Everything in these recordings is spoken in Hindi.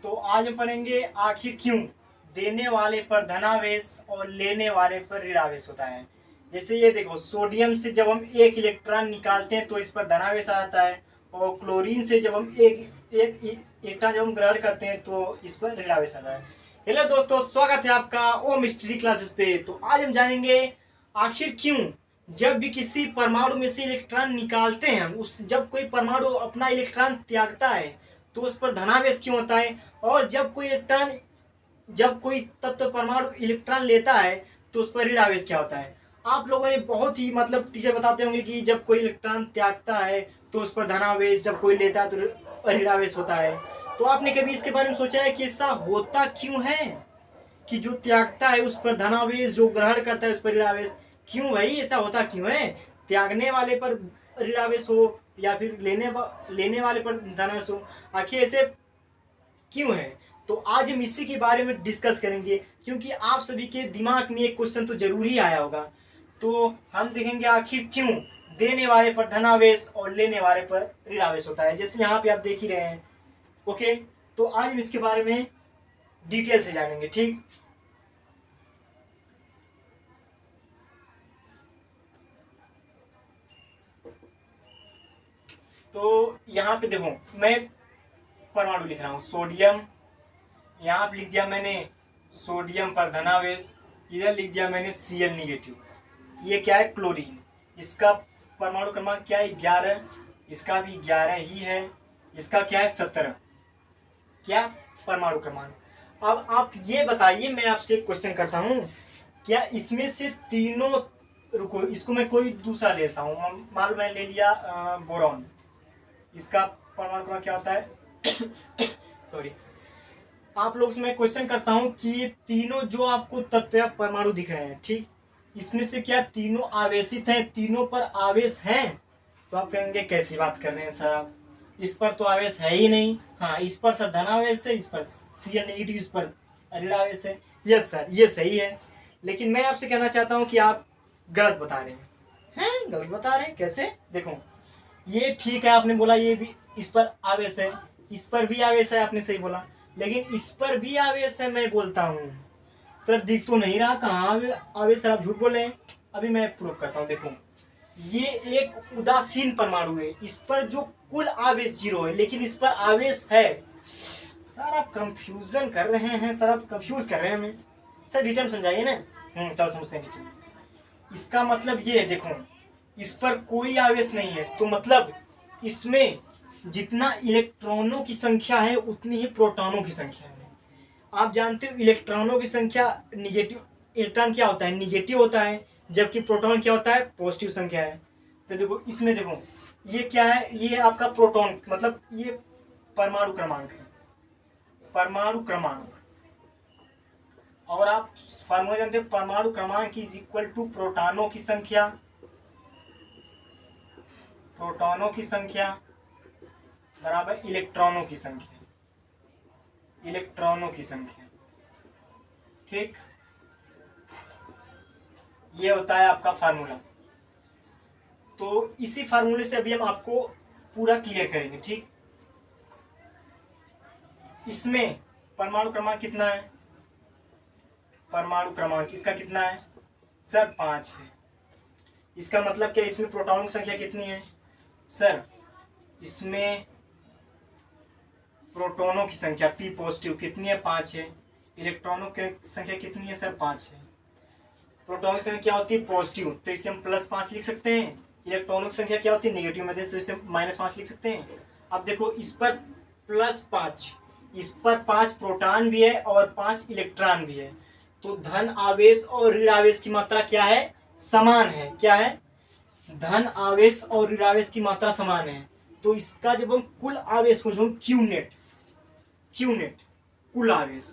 तो आज हम पढ़ेंगे आखिर क्यों देने वाले पर धनावेश और लेने वाले पर ऋणावेश होता है। जैसे ये देखो, सोडियम से जब हम एक इलेक्ट्रॉन निकालते हैं तो इस पर धनावेश आता है, और क्लोरीन से जब हम एक इलेक्ट्रॉन जब हम ग्रहण करते हैं तो इस पर ऋणावेश आता है। हेलो दोस्तों, स्वागत है आपका ओम हिस्ट्री क्लासेस पे। तो आज हम जानेंगे आखिर क्यों जब भी किसी परमाणु में से इलेक्ट्रॉन निकालते हैं, उस जब कोई परमाणु अपना इलेक्ट्रॉन त्यागता है तो उस पर धनावेश क्यों होता है, और जब कोई तत्व परमाणु इलेक्ट्रॉन लेता है तो उस पर ऋणावेश क्या होता है। आप लोगों ने बहुत ही टीचर बताते होंगे कि जब कोई इलेक्ट्रॉन त्यागता है तो उस पर धनावेश, जब कोई लेता है तो ऋणावेश होता है। तो आपने कभी इसके बारे में सोचा है कि ऐसा होता क्यों है कि जो त्यागता है उस पर धनावेश, जो ग्रहण करता है उस पर ऋणावेश? क्यों भाई, ऐसा होता क्यों है? त्यागने वाले पर ऋणावेश हो या फिर लेने वाले पर धनावेश हो, आखिर ऐसे क्यों है? तो आज हम इसी के बारे में डिस्कस करेंगे, क्योंकि आप सभी के दिमाग में एक क्वेश्चन तो जरूर ही आया होगा। तो हम देखेंगे आखिर क्यों देने वाले पर धनावेश और लेने वाले पर ऋणावेश होता है, जैसे यहाँ पे आप देख ही रहे हैं। ओके, तो आज हम इसके बारे में डिटेल से जानेंगे, ठीक। तो यहाँ पे देखो, मैं परमाणु लिख रहा हूँ सोडियम, यहाँ पे लिख दिया मैंने सोडियम पर धनावेश, इधर लिख दिया मैंने Cl निगेटिव। ये क्या है? क्लोरीन। इसका परमाणु क्रमांक क्या है? 11। इसका भी 11 ही है। इसका क्या है? 17। क्या परमाणु क्रमांक। अब आप ये बताइए, मैं आपसे एक क्वेश्चन करता हूँ, क्या इसमें से तीनों, रुको इसको मैं कोई दूसरा लेता हूँ, मान लो मैं ले लिया बोरॉन। इसका परमाणु क्रमांक क्या होता है? सॉरी, आप लोग से मैं क्वेश्चन करता हूं कि ये तीनों जो आपको तत्व या परमाणु दिख रहे हैं, ठीक, इसमें से क्या तीनों आवेशित हैं, तीनों पर आवेश हैं? तो आप कहेंगे कैसी बात कर रहे हैं सर आप, इस पर तो आवेश है ही नहीं। हाँ, इस पर सर धनावेश है, इस पर Cl नेगेटिव, इस पर ऋणावेश है। यस सर, ये सही है, लेकिन मैं आपसे कहना चाहता हूँ कि आप गलत बता रहे हैं। गलत बता रहे हैं कैसे? देखो, ये ठीक है, आपने बोला ये भी इस पर आवेश है, इस पर भी आवेश है, आपने सही बोला, लेकिन इस पर भी आवेश है मैं बोलता हूँ। सर दिख तो नहीं रहा, कहाँ आवेश? सर आप झूठ बोल रहे हैं। अभी मैं प्रूव करता हूँ। देखो, ये एक उदासीन परमाणु है, इस पर जो कुल आवेश 0 है, लेकिन इस पर आवेश है। सर आप कंफ्यूजन कर रहे हैं, सर आप कंफ्यूज कर रहे हैं हमें। सर डिटेल समझाइए ना। चलो समझते हैं। इसका मतलब ये है, देखो इस पर कोई आवेश नहीं है, तो मतलब इसमें जितना इलेक्ट्रॉनों की संख्या है उतनी ही प्रोटॉनों की संख्या है। आप जानते हो इलेक्ट्रॉनों की संख्या निगेटिव, इलेक्ट्रॉन क्या होता है? निगेटिव होता है, जबकि प्रोटॉन क्या होता है? पॉजिटिव संख्या है। तो देखो इसमें, देखो ये क्या है? ये आपका प्रोटॉन, मतलब ये परमाणु क्रमांक है, परमाणु क्रमांक। और आप फार्मूला जानते हो, परमाणु क्रमांक इज इक्वल टू प्रोटॉनों की संख्या, प्रोटॉनों की संख्या बराबर इलेक्ट्रॉनों की संख्या, इलेक्ट्रॉनों की संख्या, ठीक। ये होता है आपका फार्मूला। तो इसी फार्मूले से अभी हम आपको पूरा क्लियर करेंगे, ठीक। इसमें परमाणु क्रमांक कितना है? परमाणु क्रमांक इसका कितना है सर? 5 है। इसका मतलब क्या? इसमें प्रोटॉनों की संख्या कितनी है सर? इसमें प्रोटॉनों की संख्या P पॉजिटिव कितनी है? 5 है। इलेक्ट्रॉनों की संख्या कितनी है सर? 5 है। प्रोटॉन की संख्या क्या होती है? पॉजिटिव, तो इसे हम +5 लिख सकते हैं। इलेक्ट्रॉनों की संख्या क्या होती है? नेगेटिव में, तो इसे -5 लिख सकते हैं। अब देखो, इस पर +5, इस पर 5 प्रोटॉन भी है और 5 इलेक्ट्रॉन भी है, तो धन आवेश और ऋण आवेश की मात्रा क्या है? समान है। क्या है? धन आवेश और ऋण आवेश की मात्रा समान है। तो इसका जब हम कुल आवेश को जो क्यू नेट कुल आवेश,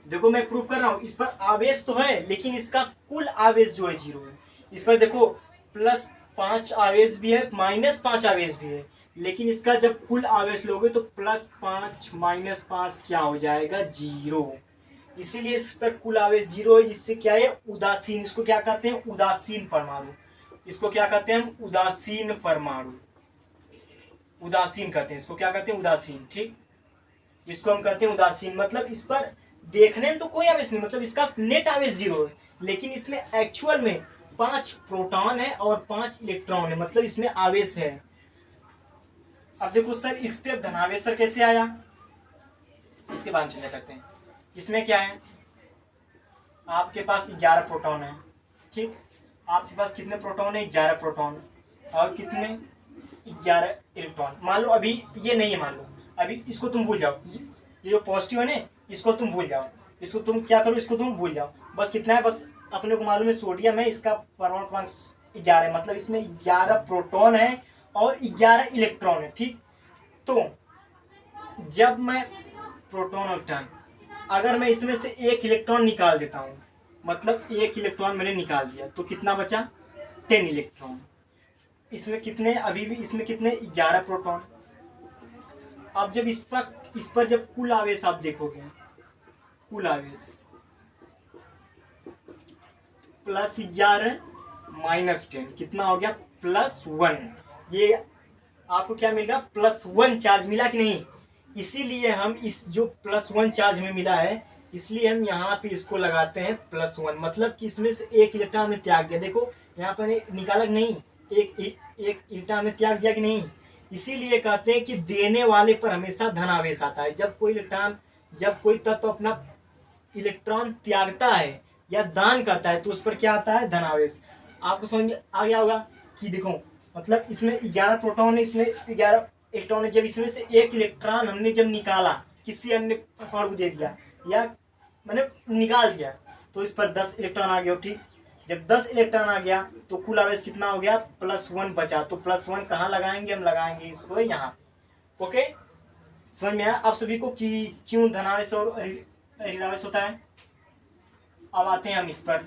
देखो मैं प्रूव कर रहा हूं, इस पर आवेश तो है लेकिन इसका कुल आवेश जो है 0 है। इस पर देखो +5 आवेश भी है, -5 आवेश भी है, लेकिन इसका जब कुल आवेश लोगे तो +5 -5 क्या हो जाएगा? 0। इसीलिए इस पर कुल आवेश 0 है, जिससे क्या है? उदासीन। इसको क्या कहते हैं? उदासीन परमाणु। इसको क्या कहते हैं हम? उदासीन परमाणु। उदासीन कहते हैं, इसको क्या कहते हैं, उदासीन। ठीक, इसको हम कहते हैं उदासीन। मतलब इस पर देखने में तो कोई आवेश नहीं, मतलब इसका नेट आवेश 0 है, लेकिन इसमें एक्चुअल में 5 प्रोटॉन है और 5 इलेक्ट्रॉन है, मतलब इसमें आवेश है। अब देखो सर इस पे धनावेश सर कैसे आया, इसके बारे में चर्चा करते हैं। इसमें क्या है, आपके पास 11 प्रोटॉन है। ठीक, आपके पास कितने प्रोटॉन है, 11 प्रोटॉन, और कितने, 11 इलेक्ट्रॉन। मान लो अभी ये नहीं है, मान लो अभी इसको तुम भूल जाओ, ये जो पॉजिटिव है ना इसको तुम भूल जाओ, इसको तुम क्या करो, इसको तुम भूल जाओ। बस कितना है, बस अपने को मालूम है सोडियम है, इसका परमाणु क्रमांक 11 है, मतलब इसमें 11 प्रोटॉन है और 11 इलेक्ट्रॉन है। ठीक, तो जब मैं प्रोटॉन और इलेक्ट्रॉन, अगर मैं इसमें से एक इलेक्ट्रॉन निकाल देता हूँ, मतलब एक इलेक्ट्रॉन मैंने निकाल दिया, तो कितना बचा, 10 इलेक्ट्रॉन। इसमें कितने, अभी भी इसमें कितने, 11 प्रोटॉन। अब जब इस पर जब कुल आवेश आप देखोगे, कुल आवेश +11 -10 कितना हो गया, +1। ये आपको क्या मिलेगा, +1 चार्ज मिला कि नहीं। इसीलिए हम इस जो +1 चार्ज में मिला है, इसलिए हम यहाँ पे इसको लगाते हैं +1, मतलब कि इसमें से एक इलेक्ट्रॉन हमने त्याग दिया। देखो यहाँ पर निकाला कि नहीं, एक इलेक्ट्रॉन हमने त्याग दिया कि नहीं। इसीलिए कहते हैं कि देने वाले पर हमेशा धनावेश आता है। जब कोई इलेक्ट्रॉन, जब कोई तत्व अपना इलेक्ट्रॉन त्यागता है या दान करता है, तो उस पर क्या आता है, धनावेश। आपको समझ में आ गया होगा कि देखो, मतलब इसमें 11 प्रोटॉन है, इसमें 11 इलेक्ट्रॉन है। जब इसमें से एक इलेक्ट्रॉन हमने जब निकाला, किसी अन्य परमाणु को दे दिया या मैंने निकाल दिया, तो इस पर 10 इलेक्ट्रॉन आ गया। ठीक, जब 10 इलेक्ट्रॉन आ गया तो कुल आवेश कितना हो गया, +1 बचा। तो +1 कहाँ लगाएंगे, हम लगाएंगे इसको यहाँ। ओके, समझ में आया आप सभी को कि क्यों धनावेश और ऋणावेश होता है। अब आते हैं हम इस पर।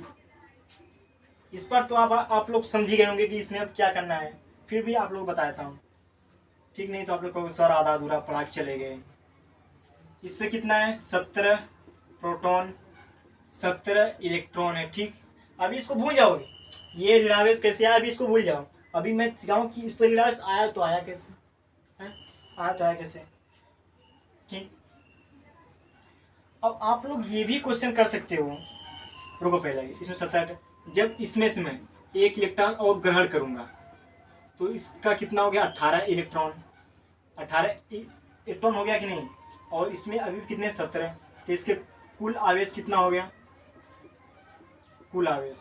इस पर तो आप लोग समझ ही गए होंगे कि इसमें अब क्या करना है, फिर भी आप लोग बता देता हूँ। ठीक, नहीं तो आप लोग को सर आधा अधूरा पढ़ा के चले गए। इस पे कितना है, 17 प्रोटॉन 17 इलेक्ट्रॉन है। ठीक, अभी इसको भूल जाओगे, ये ऋणावेश कैसे आया, अभी इसको भूल जाओ। अभी मैं सिखाऊं कि इस पर ऋणावेश आया तो आया कैसे है, आया तो आया कैसे। ठीक, अब आप लोग ये भी क्वेश्चन कर सकते हो, रुको पहले इसमें 17, जब इसमें से मैं एक इलेक्ट्रॉन और ग्रहण करूंगा तो इसका कितना हो गया, 18 इलेक्ट्रॉन। 18 इलेक्ट्रॉन हो गया कि नहीं, और इसमें अभी कितने, 17, तो इसके कुल आवेश कितना हो गया, कुल आवेश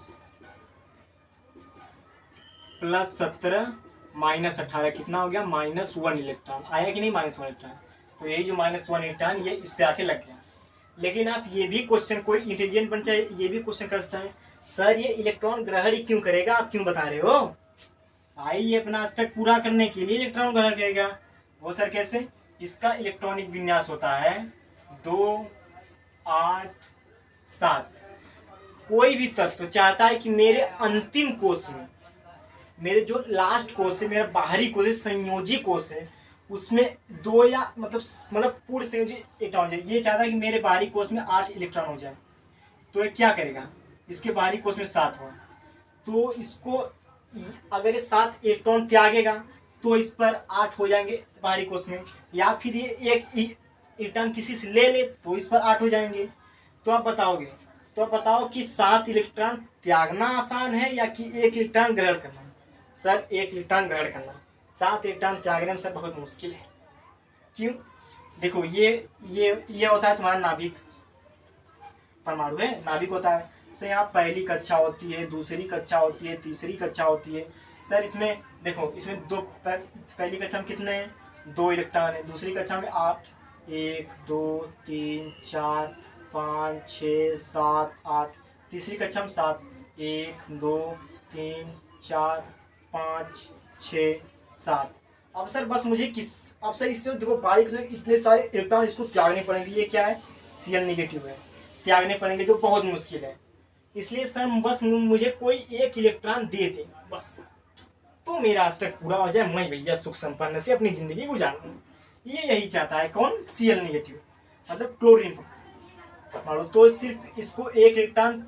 +17 -18 कितना हो गया, -1 इलेक्ट्रॉन। आया कि नहीं, -1 इलेक्ट्रॉन। तो यही जो -1 इलेक्ट्रॉन ये इस पे आके लग गया। लेकिन आप ये भी क्वेश्चन, कोई इंटेलिजेंट बन जाए ये भी क्वेश्चन कर सकता है, सर ये इलेक्ट्रॉन ग्रहण ही क्यों करेगा, आप क्यों बता रहे हो। भाई ये अपना स्टक पूरा करने के लिए इलेक्ट्रॉन ग्रहण करेगा। वो सर कैसे, इसका इलेक्ट्रॉनिक विन्यास होता है 2 8 7। कोई भी तत्व चाहता है कि मेरे अंतिम कोश में, मेरे जो लास्ट कोश है, मेरा बाहरी कोश है, संयोजी कोश है, उसमें 2 या मतलब पूर्ण संयोजी इलेक्ट्रॉन हो जाए। ये चाहता है कि मेरे बाहरी कोश में 8 इलेक्ट्रॉन हो जाए, तो ये क्या करेगा, इसके बाहरी कोश में 7 हो, तो इसको अगर ये 7 इलेक्ट्रॉन त्यागेगा तो इस पर 8 हो जाएंगे बाहरी कोश में, या फिर ये एक इलेक्ट्रॉन किसी से ले ले तो इस पर 8 हो जाएंगे। तो आप बताओगे, तो आप बताओ कि 7 इलेक्ट्रॉन त्यागना आसान है या कि एक इलेक्ट्रॉन ग्रहण करना। सर एक इलेक्ट्रॉन ग्रहण करना, 7 इलेक्ट्रॉन त्यागने में सर बहुत मुश्किल है। क्यों, देखो ये होता है तुम्हारा नाभिक, परमाणु है, नाभिक होता है। सर यहाँ पहली कक्षा होती है, दूसरी कक्षा होती है, तीसरी कक्षा होती है। सर इसमें देखो, इसमें पहली कक्षा में कितने हैं, 2 इलेक्ट्रॉन है। दूसरी कक्षा में 8, 1 2 3 4 5 6 7 8। तीसरी कक्षा में 7, 1 2 3 4 5 6 7। अब सर बस मुझे अब सर इससे देखो बारीक इतने सारे इलेक्ट्रॉन इसको त्यागने पड़ेंगे। ये क्या है, Cl नेगेटिव है, त्यागने पड़ेंगे जो बहुत मुश्किल है। इसलिए सर बस मुझे कोई एक इलेक्ट्रॉन दे दे बस, तो मेरा अष्टक पूरा हो जाए, मैं भैया सुख संपन्न से अपनी जिंदगी गुजारूं। ये यही चाहता है कौन, Cl नेगेटिव, मतलब क्लोरीन परमाणु। तो सिर्फ इसको एक इलेक्ट्रॉन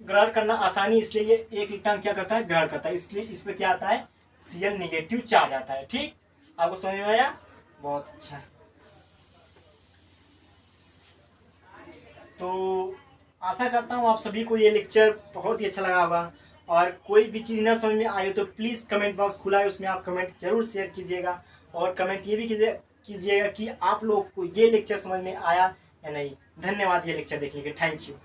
ग्रहण करना आसानी, इसलिए ये एक इलेक्ट्रॉन क्या करता है, ग्रहण करता है। इसलिए इस पे क्या आता है, Cl नेगेटिव चार्ज आता है। ठीक, आपको समझ में आया? बहुत अच्छा। तो आशा करता हूँ आप सभी को ये लेक्चर बहुत ही अच्छा लगा होगा, और कोई भी चीज़ ना समझ में आई तो प्लीज़ कमेंट बॉक्स खुला है, उसमें आप कमेंट जरूर शेयर कीजिएगा, और कमेंट ये भी कीजिएगा कि आप लोग को ये लेक्चर समझ में आया या नहीं। धन्यवाद ये लेक्चर देखने के, थैंक यू।